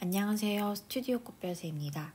안녕하세요. 스튜디오 꽃별새입니다.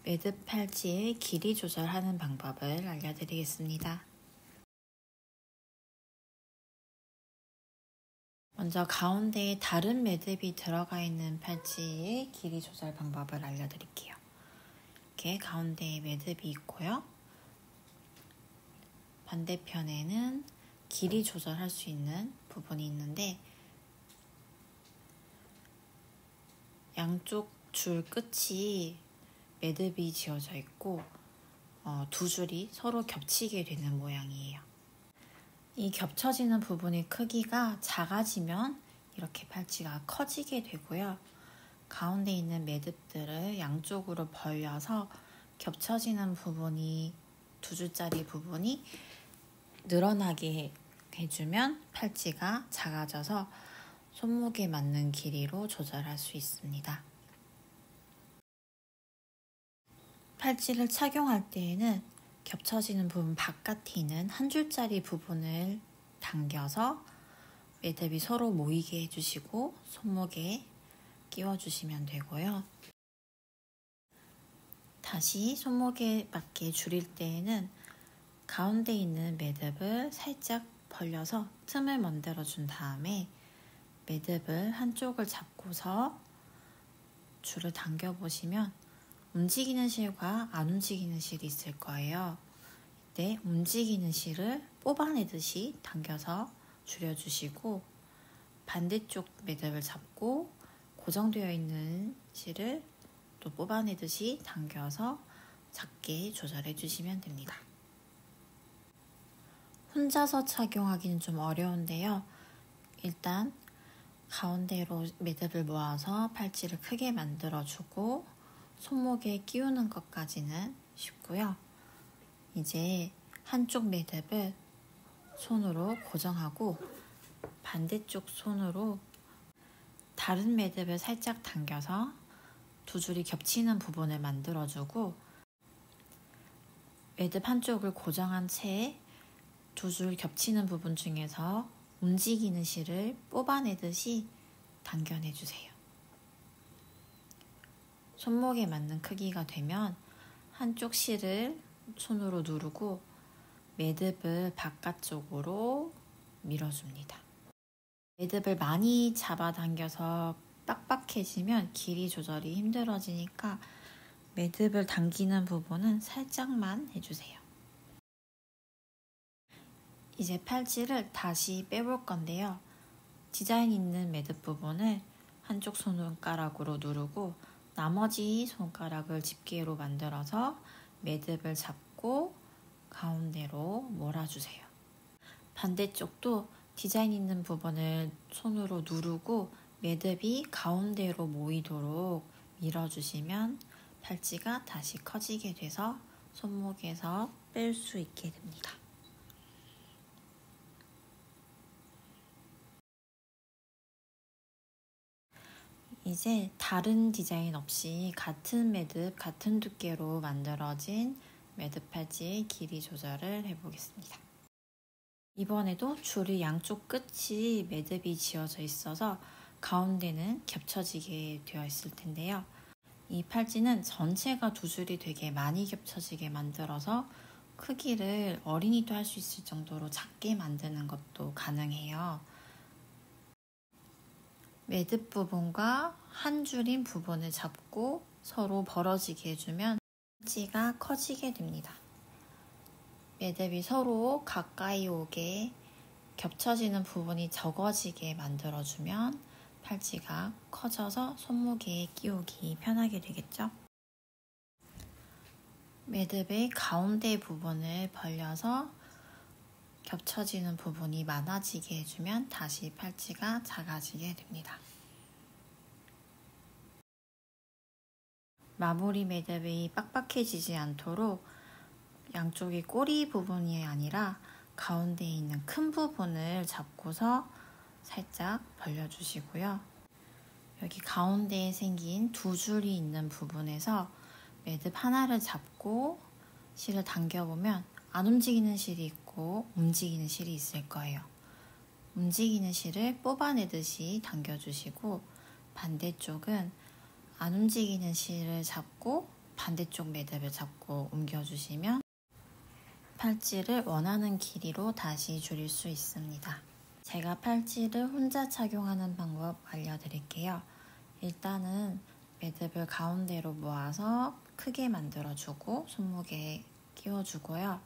매듭 팔찌의 길이 조절하는 방법을 알려드리겠습니다. 먼저 가운데에 다른 매듭이 들어가 있는 팔찌의 길이 조절 방법을 알려드릴게요. 이렇게 가운데에 매듭이 있고요. 반대편에는 길이 조절할 수 있는 부분이 있는데 양쪽 줄 끝이 매듭이 지어져 있고 두 줄이 서로 겹치게 되는 모양이에요. 이 겹쳐지는 부분의 크기가 작아지면 이렇게 팔찌가 커지게 되고요. 가운데 있는 매듭들을 양쪽으로 벌려서 겹쳐지는 부분이 두 줄짜리 부분이 늘어나게 해주면 팔찌가 작아져서 손목에 맞는 길이로 조절할 수 있습니다. 팔찌를 착용할 때에는 겹쳐지는 부분 바깥에 있는 한 줄짜리 부분을 당겨서 매듭이 서로 모이게 해주시고 손목에 끼워주시면 되고요. 다시 손목에 맞게 줄일 때에는 가운데 있는 매듭을 살짝 벌려서 틈을 만들어준 다음에 매듭을 한쪽을 잡고서 줄을 당겨보시면 움직이는 실과 안 움직이는 실이 있을 거예요. 이때 움직이는 실을 뽑아내듯이 당겨서 줄여주시고 반대쪽 매듭을 잡고 고정되어 있는 실을 또 뽑아내듯이 당겨서 작게 조절해 주시면 됩니다. 혼자서 착용하기는 좀 어려운데요. 일단 가운데로 매듭을 모아서 팔찌를 크게 만들어주고 손목에 끼우는 것까지는 쉽고요. 이제 한쪽 매듭을 손으로 고정하고 반대쪽 손으로 다른 매듭을 살짝 당겨서 두 줄이 겹치는 부분을 만들어주고 매듭 한쪽을 고정한 채 두 줄 겹치는 부분 중에서 움직이는 실을 뽑아내듯이 당겨내주세요. 손목에 맞는 크기가 되면 한쪽 실을 손으로 누르고 매듭을 바깥쪽으로 밀어줍니다. 매듭을 많이 잡아당겨서 빡빡해지면 길이 조절이 힘들어지니까 매듭을 당기는 부분은 살짝만 해주세요. 이제 팔찌를 다시 빼볼 건데요. 디자인 있는 매듭 부분을 한쪽 손가락으로 누르고 나머지 손가락을 집게로 만들어서 매듭을 잡고 가운데로 몰아주세요. 반대쪽도 디자인 있는 부분을 손으로 누르고 매듭이 가운데로 모이도록 밀어주시면 팔찌가 다시 커지게 돼서 손목에서 뺄 수 있게 됩니다. 이제 다른 디자인 없이 같은 매듭, 같은 두께로 만들어진 매듭 팔찌의 길이 조절을 해보겠습니다. 이번에도 줄이 양쪽 끝이 매듭이 지어져 있어서 가운데는 겹쳐지게 되어 있을 텐데요. 이 팔찌는 전체가 두 줄이 되게 많이 겹쳐지게 만들어서 크기를 어린이도 할 수 있을 정도로 작게 만드는 것도 가능해요. 매듭 부분과 한 줄인 부분을 잡고 서로 벌어지게 해주면 팔찌가 커지게 됩니다. 매듭이 서로 가까이 오게 겹쳐지는 부분이 적어지게 만들어주면 팔찌가 커져서 손목에 끼우기 편하게 되겠죠. 매듭의 가운데 부분을 벌려서 겹쳐지는 부분이 많아지게 해주면 다시 팔찌가 작아지게 됩니다. 마무리 매듭이 빡빡해지지 않도록 양쪽이 꼬리 부분이 아니라 가운데에 있는 큰 부분을 잡고서 살짝 벌려주시고요. 여기 가운데에 생긴 두 줄이 있는 부분에서 매듭 하나를 잡고 실을 당겨보면 안 움직이는 실이 있고 움직이는 실이 있을 거예요. 움직이는 실을 뽑아내듯이 당겨주시고 반대쪽은 안 움직이는 실을 잡고 반대쪽 매듭을 잡고 옮겨주시면 팔찌를 원하는 길이로 다시 줄일 수 있습니다. 제가 팔찌를 혼자 착용하는 방법 알려드릴게요. 일단은 매듭을 가운데로 모아서 크게 만들어주고 손목에 끼워주고요.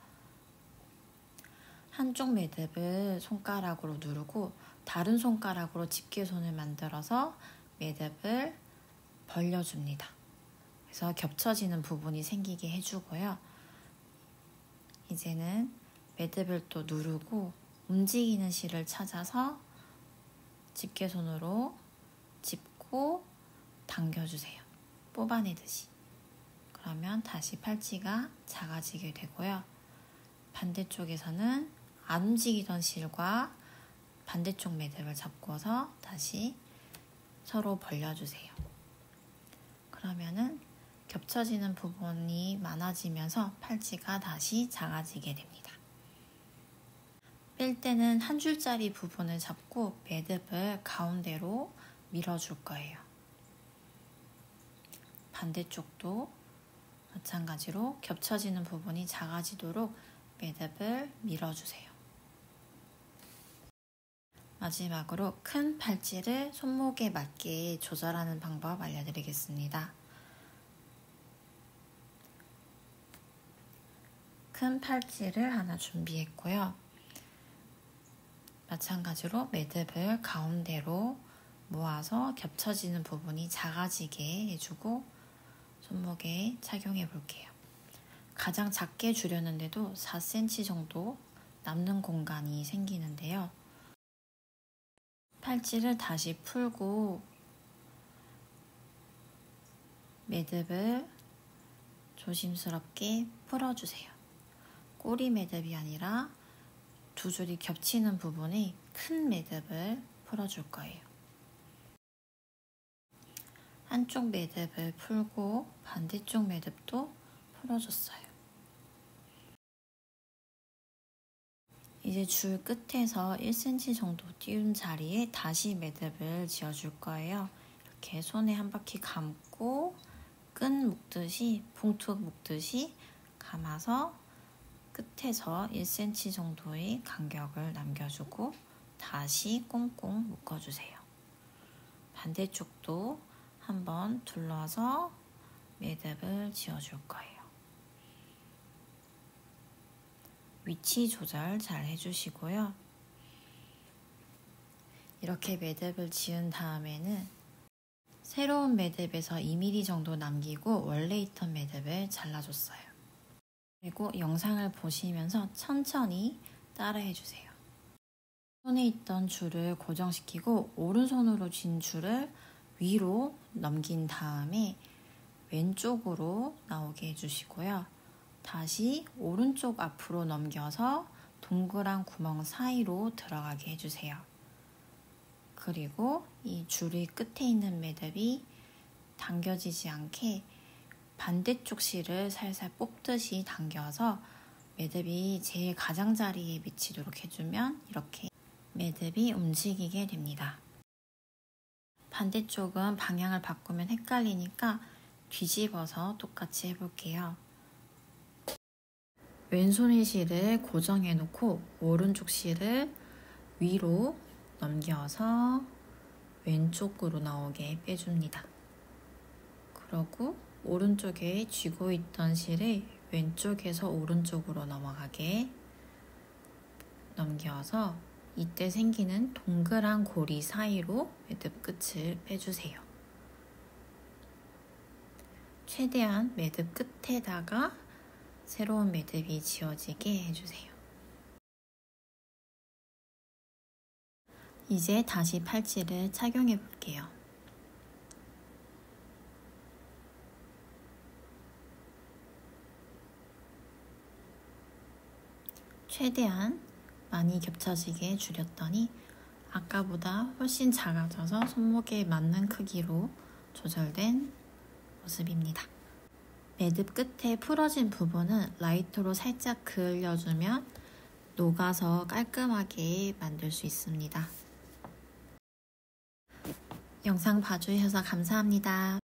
한쪽 매듭을 손가락으로 누르고 다른 손가락으로 집게손을 만들어서 매듭을 벌려줍니다. 그래서 겹쳐지는 부분이 생기게 해주고요. 이제는 매듭을 또 누르고 움직이는 실을 찾아서 집게손으로 짚고 당겨주세요. 뽑아내듯이. 그러면 다시 팔찌가 작아지게 되고요. 반대쪽에서는 안 움직이던 실과 반대쪽 매듭을 잡고서 다시 서로 벌려주세요. 그러면은 겹쳐지는 부분이 많아지면서 팔찌가 다시 작아지게 됩니다. 뺄 때는 한 줄짜리 부분을 잡고 매듭을 가운데로 밀어줄 거예요. 반대쪽도 마찬가지로 겹쳐지는 부분이 작아지도록 매듭을 밀어주세요. 마지막으로 큰 팔찌를 손목에 맞게 조절하는 방법 알려드리겠습니다. 큰 팔찌를 하나 준비했고요. 마찬가지로 매듭을 가운데로 모아서 겹쳐지는 부분이 작아지게 해주고 손목에 착용해 볼게요. 가장 작게 주려는데도 4cm 정도 남는 공간이 생기는데요. 팔찌를 다시 풀고 매듭을 조심스럽게 풀어주세요. 꼬리 매듭이 아니라 두 줄이 겹치는 부분에 큰 매듭을 풀어줄 거예요. 한쪽 매듭을 풀고 반대쪽 매듭도 풀어줬어요. 이제 줄 끝에서 1cm 정도 띄운 자리에 다시 매듭을 지어줄 거예요. 이렇게 손에 한 바퀴 감고 끈 묶듯이 봉투 묶듯이 감아서 끝에서 1cm 정도의 간격을 남겨주고 다시 꽁꽁 묶어주세요. 반대쪽도 한번 둘러서 매듭을 지어줄 거예요. 위치 조절 잘 해주시고요. 이렇게 매듭을 지은 다음에는 새로운 매듭에서 2mm 정도 남기고 원래 있던 매듭을 잘라줬어요. 그리고 영상을 보시면서 천천히 따라해주세요. 손에 있던 줄을 고정시키고 오른손으로 쥔 줄을 위로 넘긴 다음에 왼쪽으로 나오게 해주시고요. 다시 오른쪽 앞으로 넘겨서 동그란 구멍 사이로 들어가게 해주세요. 그리고 이 줄의 끝에 있는 매듭이 당겨지지 않게 반대쪽 실을 살살 뽑듯이 당겨서 매듭이 제일 가장자리에 미치도록 해주면 이렇게 매듭이 움직이게 됩니다. 반대쪽은 방향을 바꾸면 헷갈리니까 뒤집어서 똑같이 해볼게요. 왼손의 실을 고정해 놓고 오른쪽 실을 위로 넘겨서 왼쪽으로 나오게 빼줍니다. 그러고 오른쪽에 쥐고 있던 실을 왼쪽에서 오른쪽으로 넘어가게 넘겨서 이때 생기는 동그란 고리 사이로 매듭 끝을 빼주세요. 최대한 매듭 끝에다가 새로운 매듭이 지어지게 해주세요. 이제 다시 팔찌를 착용해 볼게요. 최대한 많이 겹쳐지게 줄였더니 아까보다 훨씬 작아져서 손목에 맞는 크기로 조절된 모습입니다. 매듭 끝에 풀어진 부분은 라이터로 살짝 그을려주면 녹아서 깔끔하게 만들 수 있습니다. 영상 봐주셔서 감사합니다.